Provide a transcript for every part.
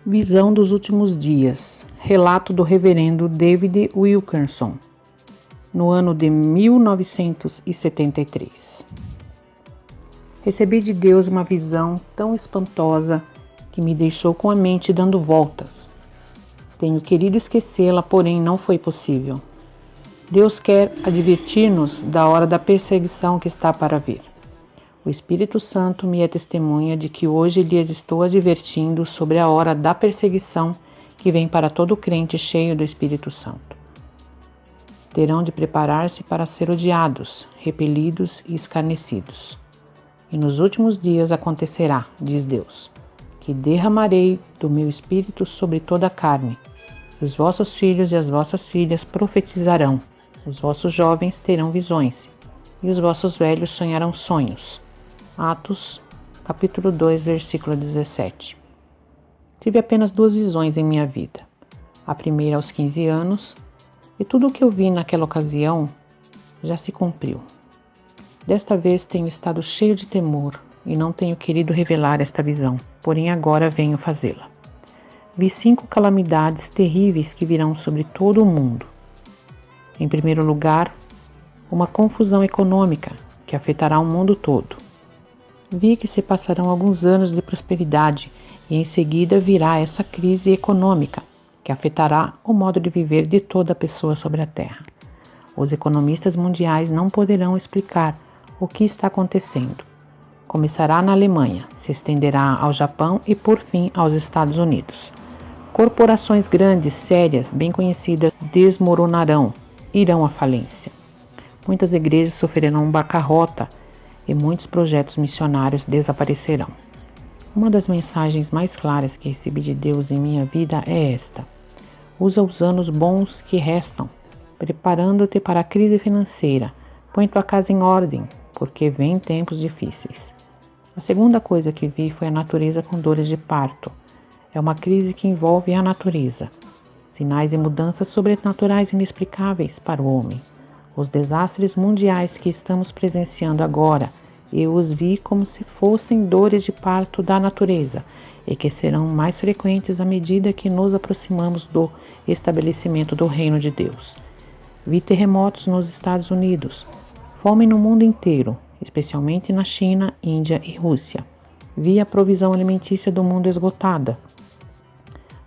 Visão dos últimos dias. Relato do reverendo David Wilkerson, no ano de 1973. Recebi de Deus uma visão tão espantosa que me deixou com a mente dando voltas. Tenho querido esquecê-la, porém não foi possível. Deus quer advertir-nos da hora da perseguição que está para vir. O Espírito Santo me é testemunha de que hoje lhes estou advertindo sobre a hora da perseguição que vem para todo crente cheio do Espírito Santo. Terão de preparar-se para ser odiados, repelidos e escarnecidos. E nos últimos dias acontecerá, diz Deus, que derramarei do meu Espírito sobre toda a carne. Os vossos filhos e as vossas filhas profetizarão, os vossos jovens terão visões, e os vossos velhos sonharão sonhos. Atos, capítulo 2, versículo 17. Tive apenas 2 visões em minha vida. A primeira aos 15 anos, e tudo o que eu vi naquela ocasião já se cumpriu. Desta vez tenho estado cheio de temor e não tenho querido revelar esta visão, porém agora venho fazê-la. Vi 5 calamidades terríveis que virão sobre todo o mundo. Em primeiro lugar, uma confusão econômica que afetará o mundo todo. Vi que se passarão alguns anos de prosperidade e em seguida virá essa crise econômica que afetará o modo de viver de toda pessoa sobre a Terra. Os economistas mundiais não poderão explicar o que está acontecendo. Começará na Alemanha, se estenderá ao Japão e por fim aos Estados Unidos. Corporações grandes, sérias, bem conhecidas desmoronarão, irão à falência. Muitas igrejas sofrerão bancarrota e muitos projetos missionários desaparecerão. Uma das mensagens mais claras que recebi de Deus em minha vida é esta: usa os anos bons que restam, preparando-te para a crise financeira. Põe tua casa em ordem, porque vem tempos difíceis. A segunda coisa que vi foi a natureza com dores de parto. É uma crise que envolve a natureza. Sinais e mudanças sobrenaturais inexplicáveis para o homem. Os desastres mundiais que estamos presenciando agora, eu os vi como se fossem dores de parto da natureza e que serão mais frequentes à medida que nos aproximamos do estabelecimento do reino de Deus. Vi terremotos nos Estados Unidos, fome no mundo inteiro, especialmente na China, Índia e Rússia. Vi a provisão alimentícia do mundo esgotada,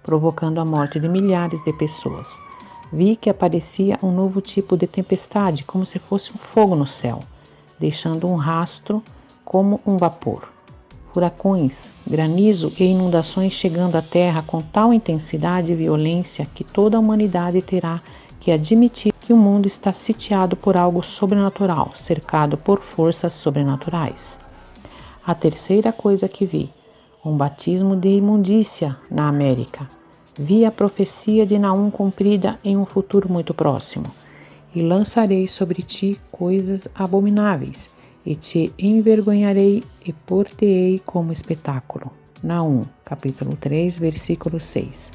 provocando a morte de milhares de pessoas. Vi que aparecia um novo tipo de tempestade, como se fosse um fogo no céu, deixando um rastro como um vapor. Furacões, granizo e inundações chegando à terra com tal intensidade e violência que toda a humanidade terá que admitir que o mundo está sitiado por algo sobrenatural, cercado por forças sobrenaturais. A terceira coisa que vi, um batismo de imundícia na América. Vi a profecia de Naum cumprida em um futuro muito próximo. E lançarei sobre ti coisas abomináveis, e te envergonharei e pôr-te-ei como espetáculo. Naum, capítulo 3, versículo 6.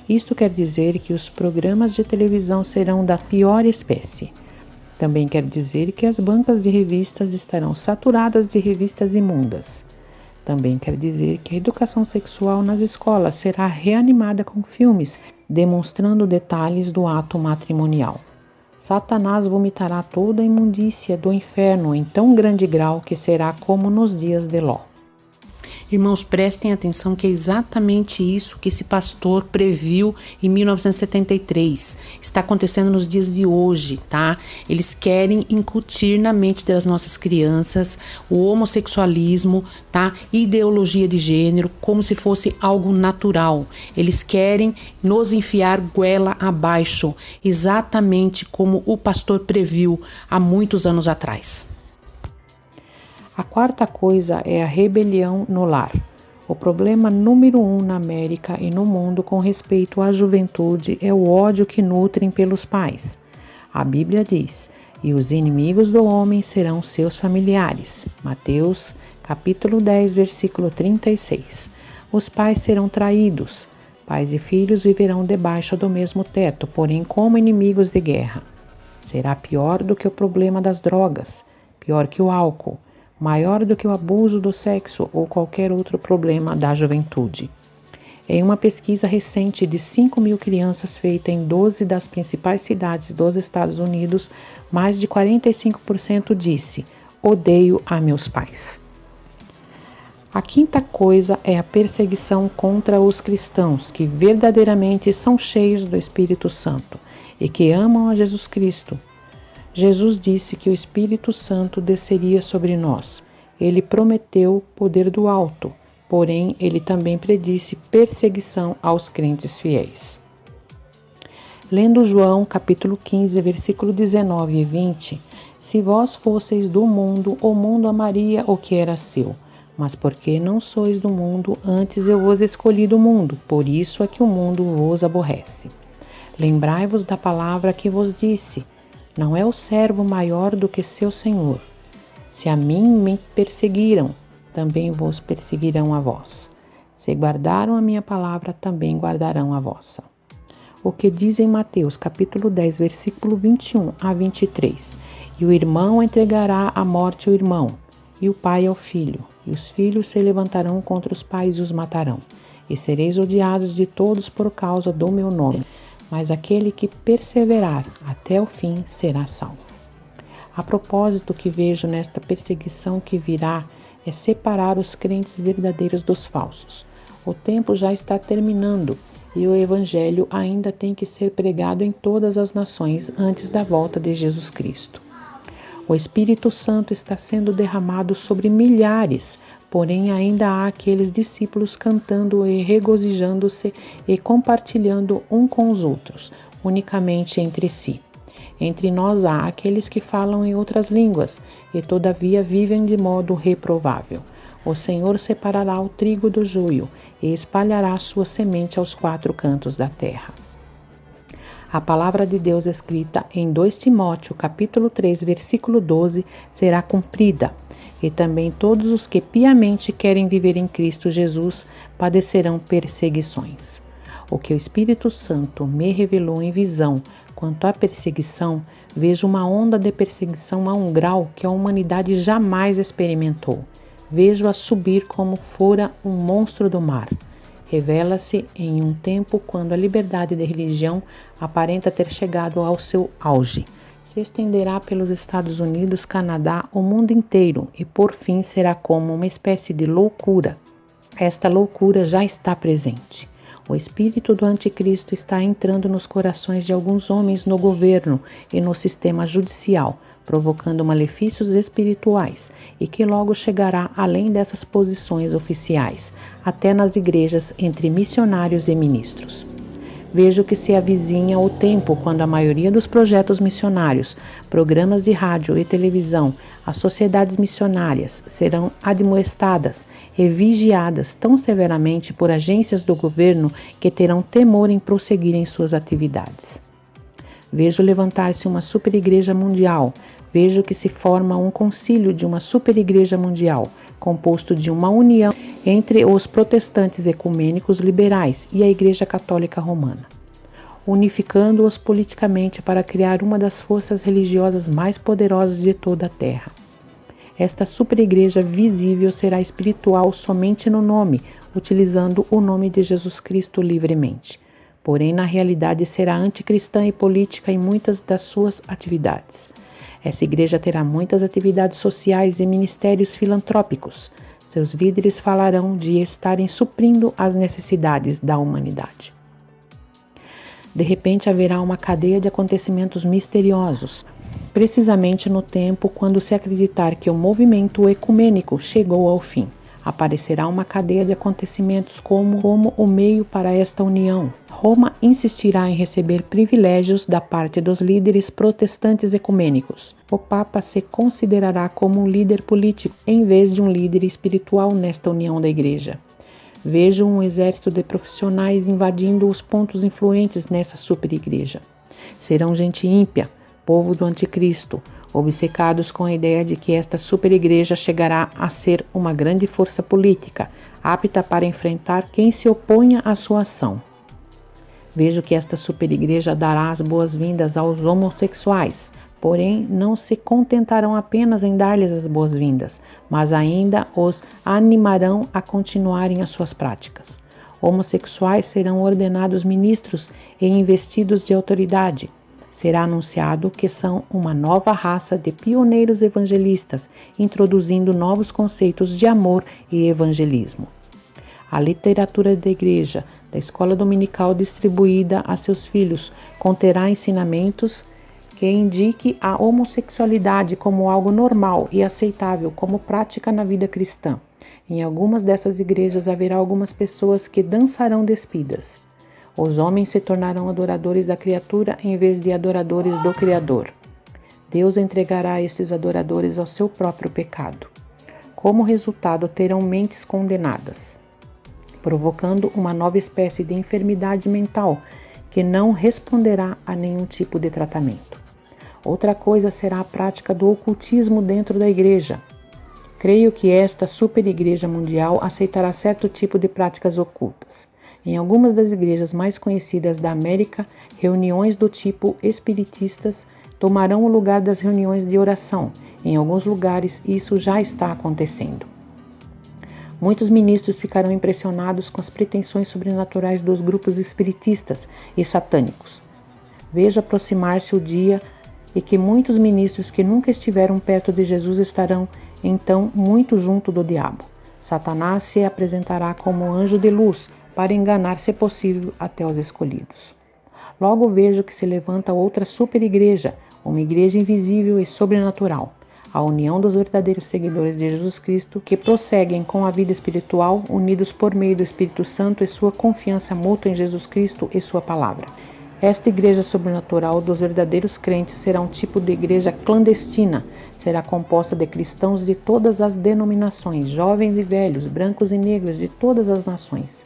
Isto quer dizer que os programas de televisão serão da pior espécie. Também quer dizer que as bancas de revistas estarão saturadas de revistas imundas. Também quer dizer que a educação sexual nas escolas será reanimada com filmes demonstrando detalhes do ato matrimonial. Satanás vomitará toda a imundícia do inferno em tão grande grau que será como nos dias de Ló. Irmãos, prestem atenção que é exatamente isso que esse pastor previu em 1973. Está acontecendo nos dias de hoje, tá? Eles querem incutir na mente das nossas crianças o homossexualismo, tá? Ideologia de gênero, como se fosse algo natural. Eles querem nos enfiar goela abaixo, exatamente como o pastor previu há muitos anos atrás. A quarta coisa é a rebelião no lar. O problema número 1 na América e no mundo com respeito à juventude é o ódio que nutrem pelos pais. A Bíblia diz: e os inimigos do homem serão seus familiares. Mateus, capítulo 10, versículo 36. Os pais serão traídos. Pais e filhos viverão debaixo do mesmo teto, porém como inimigos de guerra. Será pior do que o problema das drogas, pior que o álcool, maior do que o abuso do sexo ou qualquer outro problema da juventude. Em uma pesquisa recente de 5.000 crianças feita em 12 das principais cidades dos Estados Unidos, mais de 45% disse: odeio a meus pais. A quinta coisa é a perseguição contra os cristãos que verdadeiramente são cheios do Espírito Santo e que amam a Jesus Cristo. Jesus disse que o Espírito Santo desceria sobre nós. Ele prometeu poder do alto, porém ele também predisse perseguição aos crentes fiéis. Lendo João capítulo 15, versículo 19 e 20, se vós fosseis do mundo, o mundo amaria o que era seu. Mas porque não sois do mundo, antes eu vos escolhi do mundo, por isso é que o mundo vos aborrece. Lembrai-vos da palavra que vos disse: não é o servo maior do que seu senhor. Se a mim me perseguiram, também vos perseguirão a vós. Se guardaram a minha palavra, também guardarão a vossa. O que diz em Mateus capítulo 10, versículo 21 a 23. E o irmão entregará à morte o irmão, e o pai ao filho, e os filhos se levantarão contra os pais e os matarão. E sereis odiados de todos por causa do meu nome, mas aquele que perseverar até o fim será salvo. A propósito, que vejo nesta perseguição que virá é separar os crentes verdadeiros dos falsos. O tempo já está terminando e o Evangelho ainda tem que ser pregado em todas as nações antes da volta de Jesus Cristo. O Espírito Santo está sendo derramado sobre milhares, porém ainda há aqueles discípulos cantando e regozijando-se e compartilhando um com os outros, unicamente entre si. Entre nós há aqueles que falam em outras línguas e todavia vivem de modo reprovável. O Senhor separará o trigo do joio e espalhará sua semente aos 4 cantos da terra. A palavra de Deus escrita em 2 Timóteo, capítulo 3, versículo 12, será cumprida, e também todos os que piamente querem viver em Cristo Jesus padecerão perseguições. O que o Espírito Santo me revelou em visão quanto à perseguição, vejo uma onda de perseguição a um grau que a humanidade jamais experimentou. Vejo-a subir como fora um monstro do mar. Revela-se em um tempo quando a liberdade de religião aparenta ter chegado ao seu auge. Se estenderá pelos Estados Unidos, Canadá, o mundo inteiro e por fim será como uma espécie de loucura. Esta loucura já está presente. O espírito do anticristo está entrando nos corações de alguns homens no governo e no sistema judicial, provocando malefícios espirituais e que logo chegará além dessas posições oficiais, até nas igrejas entre missionários e ministros. Vejo que se avizinha o tempo quando a maioria dos projetos missionários, programas de rádio e televisão, as sociedades missionárias serão admoestadas e vigiadas tão severamente por agências do governo que terão temor em prosseguir em suas atividades. Vejo levantar-se uma superigreja mundial. Vejo que se forma um concílio de uma superigreja mundial, composto de uma união entre os protestantes ecumênicos liberais e a Igreja Católica Romana, unificando-os politicamente para criar uma das forças religiosas mais poderosas de toda a Terra. Esta superigreja visível será espiritual somente no nome, utilizando o nome de Jesus Cristo livremente. Porém, na realidade, será anticristã e política em muitas das suas atividades. Essa igreja terá muitas atividades sociais e ministérios filantrópicos. Seus líderes falarão de estarem suprindo as necessidades da humanidade. De repente haverá uma cadeia de acontecimentos misteriosos, precisamente no tempo quando se acreditar que o movimento ecumênico chegou ao fim. Aparecerá uma cadeia de acontecimentos como o meio para esta união. Roma insistirá em receber privilégios da parte dos líderes protestantes ecumênicos. O Papa se considerará como um líder político, em vez de um líder espiritual nesta união da Igreja. Vejo um exército de profissionais invadindo os pontos influentes nessa superigreja. Serão gente ímpia, povo do anticristo, obcecados com a ideia de que esta superigreja chegará a ser uma grande força política, apta para enfrentar quem se oponha à sua ação. Vejo que esta superigreja dará as boas-vindas aos homossexuais, porém não se contentarão apenas em dar-lhes as boas-vindas, mas ainda os animarão a continuarem as suas práticas. Homossexuais serão ordenados ministros e investidos de autoridade. Será anunciado que são uma nova raça de pioneiros evangelistas, introduzindo novos conceitos de amor e evangelismo. A literatura da igreja, da escola dominical distribuída a seus filhos, conterá ensinamentos que indique a homossexualidade como algo normal e aceitável como prática na vida cristã. Em algumas dessas igrejas haverá algumas pessoas que dançarão despidas. Os homens se tornarão adoradores da criatura em vez de adoradores do Criador. Deus entregará esses adoradores ao seu próprio pecado. Como resultado, terão mentes condenadas, provocando uma nova espécie de enfermidade mental que não responderá a nenhum tipo de tratamento. Outra coisa será a prática do ocultismo dentro da igreja. Creio que esta superigreja mundial aceitará certo tipo de práticas ocultas. Em algumas das igrejas mais conhecidas da América, reuniões do tipo espiritistas tomarão o lugar das reuniões de oração. Em alguns lugares, isso já está acontecendo. Muitos ministros ficarão impressionados com as pretensões sobrenaturais dos grupos espiritistas e satânicos. Vejo aproximar-se o dia em que muitos ministros que nunca estiveram perto de Jesus estarão, então, muito junto do diabo. Satanás se apresentará como anjo de luz para enganar, se possível, até os escolhidos. Logo vejo que se levanta outra superigreja, uma igreja invisível e sobrenatural, a união dos verdadeiros seguidores de Jesus Cristo que prosseguem com a vida espiritual, unidos por meio do Espírito Santo e sua confiança mútua em Jesus Cristo e sua palavra. Esta igreja sobrenatural dos verdadeiros crentes será um tipo de igreja clandestina. Será composta de cristãos de todas as denominações, jovens e velhos, brancos e negros, de todas as nações.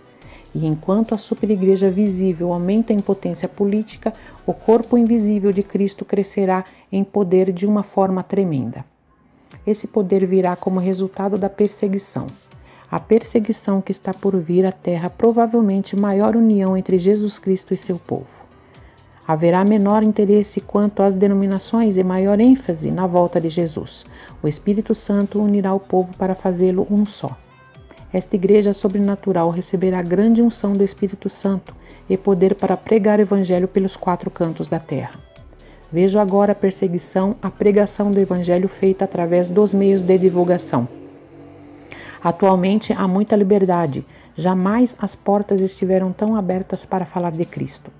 E enquanto a superigreja visível aumenta em potência política, o corpo invisível de Cristo crescerá em poder de uma forma tremenda. Esse poder virá como resultado da perseguição. A perseguição que está por vir à terra provavelmente maior união entre Jesus Cristo e seu povo. Haverá menor interesse quanto às denominações e maior ênfase na volta de Jesus. O Espírito Santo unirá o povo para fazê-lo um só. Esta igreja sobrenatural receberá grande unção do Espírito Santo e poder para pregar o Evangelho pelos 4 cantos da terra. Vejo agora a pregação do Evangelho feita através dos meios de divulgação. Atualmente há muita liberdade. Jamais as portas estiveram tão abertas para falar de Cristo.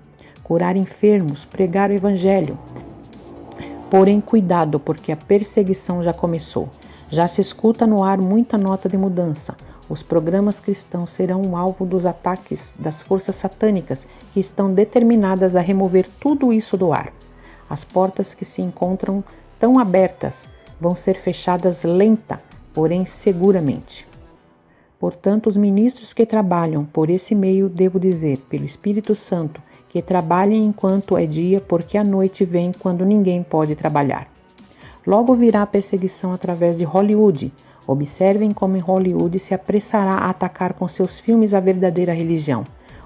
Curar enfermos, pregar o Evangelho. Porém, cuidado, porque a perseguição já começou. Já se escuta no ar muita nota de mudança. Os programas cristãos serão o alvo dos ataques das forças satânicas que estão determinadas a remover tudo isso do ar. As portas que se encontram tão abertas vão ser fechadas lenta, porém seguramente. Portanto, os ministros que trabalham por esse meio, devo dizer, pelo Espírito Santo, que trabalhem enquanto é dia, porque a noite vem quando ninguém pode trabalhar. Logo virá a perseguição através de Hollywood. Observem como em Hollywood se apressará a atacar com seus filmes a verdadeira religião.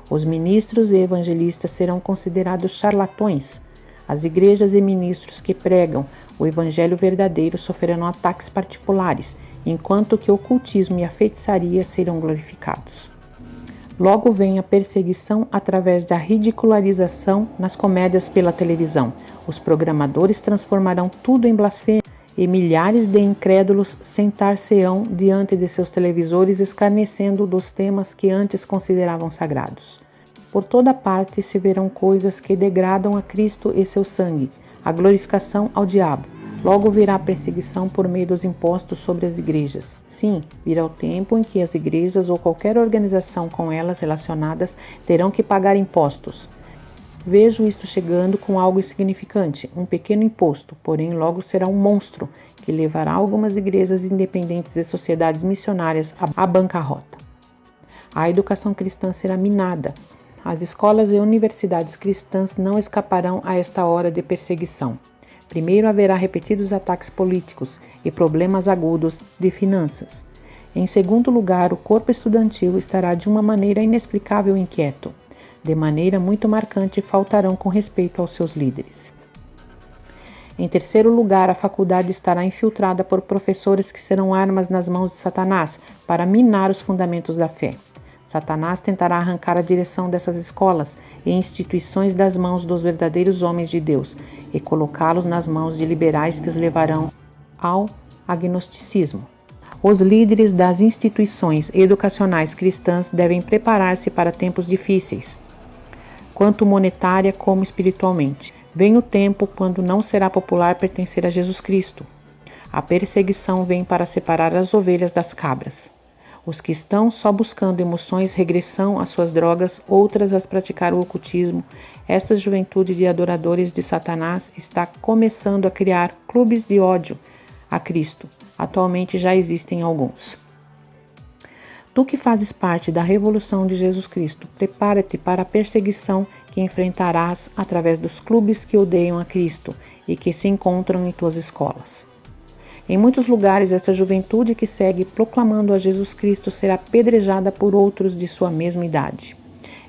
Os ministros e evangelistas serão considerados charlatões. As igrejas e ministros que pregam o evangelho verdadeiro sofrerão ataques particulares, enquanto que o ocultismo e a feitiçaria serão glorificados. Logo vem a perseguição através da ridicularização nas comédias pela televisão. Os programadores transformarão tudo em blasfêmia e milhares de incrédulos sentar-se-ão diante de seus televisores escarnecendo dos temas que antes consideravam sagrados. Por toda parte se verão coisas que degradam a Cristo e seu sangue, a glorificação ao diabo. Logo virá a perseguição por meio dos impostos sobre as igrejas. Sim, virá o tempo em que as igrejas ou qualquer organização com elas relacionadas terão que pagar impostos. Vejo isto chegando com algo insignificante, um pequeno imposto, porém logo será um monstro que levará algumas igrejas independentes e sociedades missionárias à bancarrota. A educação cristã será minada. As escolas e universidades cristãs não escaparão a esta hora de perseguição. Primeiro haverá repetidos ataques políticos e problemas agudos de finanças. Em segundo lugar, o corpo estudantil estará de uma maneira inexplicável inquieto. De maneira muito marcante, faltarão com respeito aos seus líderes. Em terceiro lugar, a faculdade estará infiltrada por professores que serão armas nas mãos de Satanás para minar os fundamentos da fé. Satanás tentará arrancar a direção dessas escolas e instituições das mãos dos verdadeiros homens de Deus e colocá-los nas mãos de liberais que os levarão ao agnosticismo. Os líderes das instituições educacionais cristãs devem preparar-se para tempos difíceis, quanto monetária como espiritualmente. Vem o tempo quando não será popular pertencer a Jesus Cristo. A perseguição vem para separar as ovelhas das cabras. Os que estão só buscando emoções regressão às suas drogas, outras a praticar o ocultismo. Esta juventude de adoradores de Satanás está começando a criar clubes de ódio a Cristo. Atualmente já existem alguns. Tu que fazes parte da revolução de Jesus Cristo, prepara-te para a perseguição que enfrentarás através dos clubes que odeiam a Cristo e que se encontram em tuas escolas. Em muitos lugares, esta juventude que segue proclamando a Jesus Cristo será apedrejada por outros de sua mesma idade.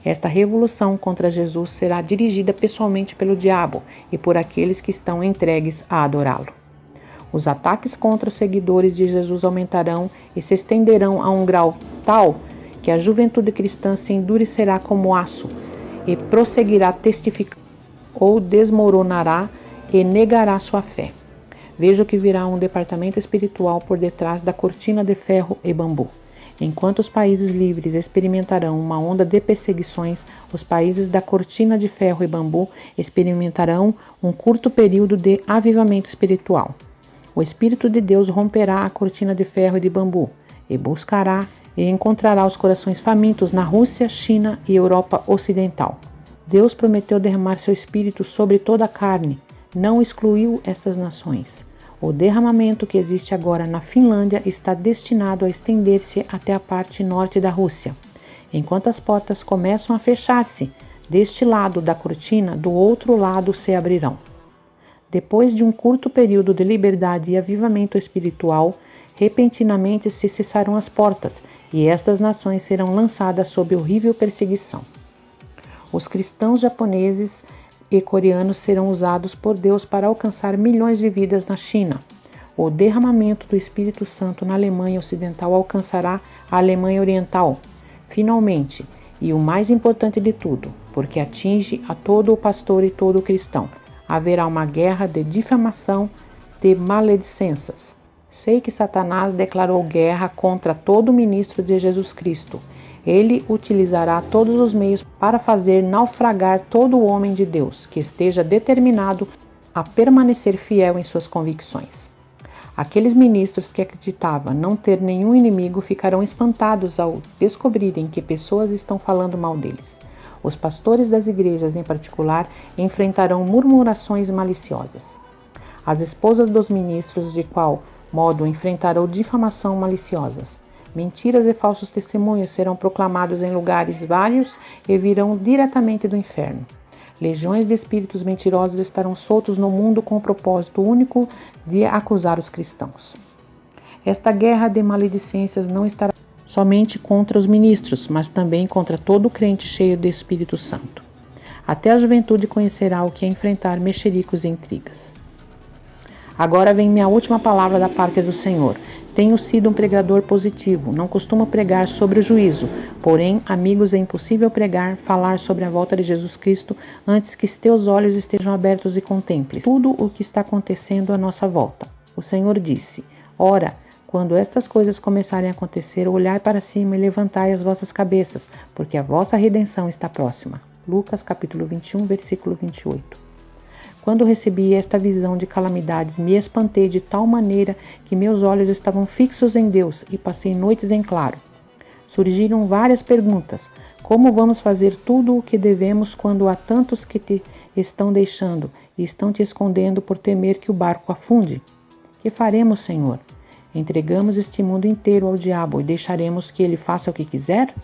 Esta revolução contra Jesus será dirigida pessoalmente pelo diabo e por aqueles que estão entregues a adorá-lo. Os ataques contra os seguidores de Jesus aumentarão e se estenderão a um grau tal que a juventude cristã se endurecerá como aço e prosseguirá testificando ou desmoronará e negará sua fé. Vejo que virá um departamento espiritual por detrás da cortina de ferro e bambu. Enquanto os países livres experimentarão uma onda de perseguições, os países da cortina de ferro e bambu experimentarão um curto período de avivamento espiritual. O Espírito de Deus romperá a cortina de ferro e de bambu, e buscará e encontrará os corações famintos na Rússia, China e Europa Ocidental. Deus prometeu derramar seu Espírito sobre toda a carne, não excluiu estas nações. O derramamento que existe agora na Finlândia está destinado a estender-se até a parte norte da Rússia. Enquanto as portas começam a fechar-se, deste lado da cortina, do outro lado se abrirão. Depois de um curto período de liberdade e avivamento espiritual, repentinamente se cessarão as portas e estas nações serão lançadas sob horrível perseguição. Os cristãos japoneses e coreanos serão usados por Deus para alcançar milhões de vidas na China. O derramamento do Espírito Santo na Alemanha Ocidental alcançará a Alemanha Oriental, finalmente, e o mais importante de tudo, porque atinge a todo o pastor e todo o cristão. Haverá uma guerra de difamação, de maledicências. Sei que Satanás declarou guerra contra todo ministro de Jesus Cristo. Ele utilizará todos os meios para fazer naufragar todo homem de Deus que esteja determinado a permanecer fiel em suas convicções. Aqueles ministros que acreditavam não ter nenhum inimigo ficarão espantados ao descobrirem que pessoas estão falando mal deles. Os pastores das igrejas, em particular, enfrentarão murmurações maliciosas. As esposas dos ministros, de qual modo enfrentarão difamação maliciosas. Mentiras e falsos testemunhos serão proclamados em lugares vários e virão diretamente do inferno. Legiões de espíritos mentirosos estarão soltos no mundo com o propósito único de acusar os cristãos. Esta guerra de maledicências não estará somente contra os ministros, mas também contra todo crente cheio de Espírito Santo. Até a juventude conhecerá o que é enfrentar mexericos e intrigas. Agora vem minha última palavra da parte do Senhor. Tenho sido um pregador positivo, não costumo pregar sobre o juízo. Porém, amigos, é impossível falar sobre a volta de Jesus Cristo antes que teus olhos estejam abertos e contemples tudo o que está acontecendo à nossa volta. O Senhor disse: Ora, quando estas coisas começarem a acontecer, olhai para cima e levantai as vossas cabeças, porque a vossa redenção está próxima. Lucas capítulo 21, versículo 28. Quando recebi esta visão de calamidades, me espantei de tal maneira que meus olhos estavam fixos em Deus e passei noites em claro. Surgiram várias perguntas. Como vamos fazer tudo o que devemos quando há tantos que te estão deixando e estão te escondendo por temer que o barco afunde? Que faremos, Senhor? Entregamos este mundo inteiro ao diabo e deixaremos que ele faça o que quiser?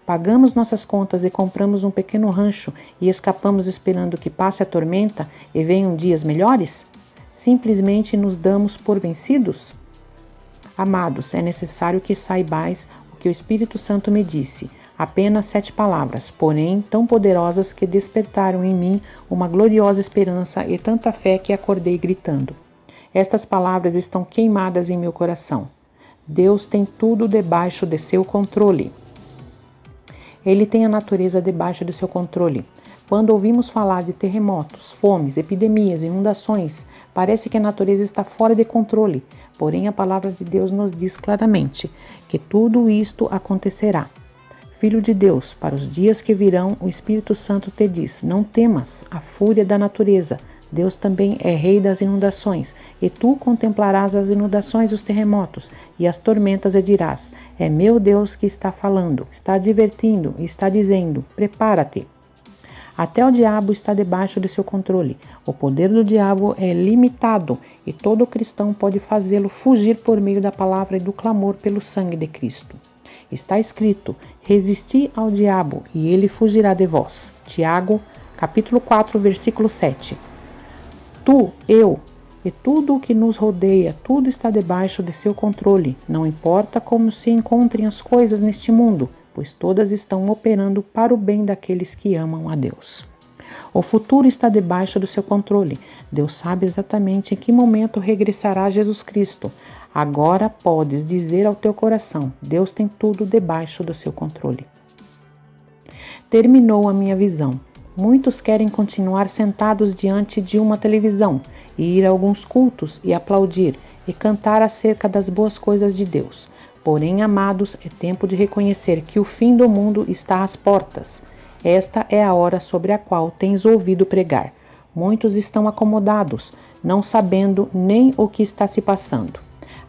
Pagamos nossas contas e compramos um pequeno rancho e escapamos esperando que passe a tormenta e venham dias melhores? Simplesmente nos damos por vencidos? Amados, é necessário que saibais o que o Espírito Santo me disse. Apenas 7 palavras, porém tão poderosas que despertaram em mim uma gloriosa esperança e tanta fé que acordei gritando. Estas palavras estão queimadas em meu coração. Deus tem tudo debaixo de seu controle. Ele tem a natureza debaixo do seu controle. Quando ouvimos falar de terremotos, fomes, epidemias, inundações, parece que a natureza está fora de controle. Porém, a palavra de Deus nos diz claramente que tudo isto acontecerá. Filho de Deus, para os dias que virão, o Espírito Santo te diz: não temas a fúria da natureza. Deus também é rei das inundações, e tu contemplarás as inundações e os terremotos, e as tormentas, e dirás: é meu Deus que está falando, está advertindo e está dizendo: prepara-te. Até o diabo está debaixo de seu controle. O poder do diabo é limitado, e todo cristão pode fazê-lo fugir por meio da palavra e do clamor pelo sangue de Cristo. Está escrito: resisti ao diabo, e ele fugirá de vós. Tiago, capítulo 4, versículo 7. Tu, eu e tudo o que nos rodeia, tudo está debaixo de seu controle. Não importa como se encontrem as coisas neste mundo, pois todas estão operando para o bem daqueles que amam a Deus. O futuro está debaixo do seu controle. Deus sabe exatamente em que momento regressará Jesus Cristo. Agora podes dizer ao teu coração: Deus tem tudo debaixo do seu controle. Terminou a minha visão. Muitos querem continuar sentados diante de uma televisão e ir a alguns cultos e aplaudir e cantar acerca das boas coisas de Deus. Porém, amados, é tempo de reconhecer que o fim do mundo está às portas. Esta é a hora sobre a qual tens ouvido pregar. Muitos estão acomodados, não sabendo nem o que está se passando.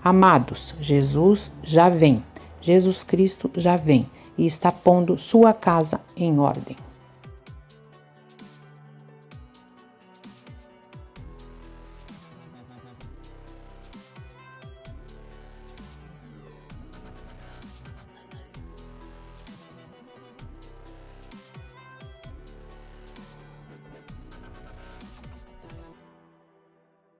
Amados, Jesus já vem. Jesus Cristo já vem e está pondo sua casa em ordem.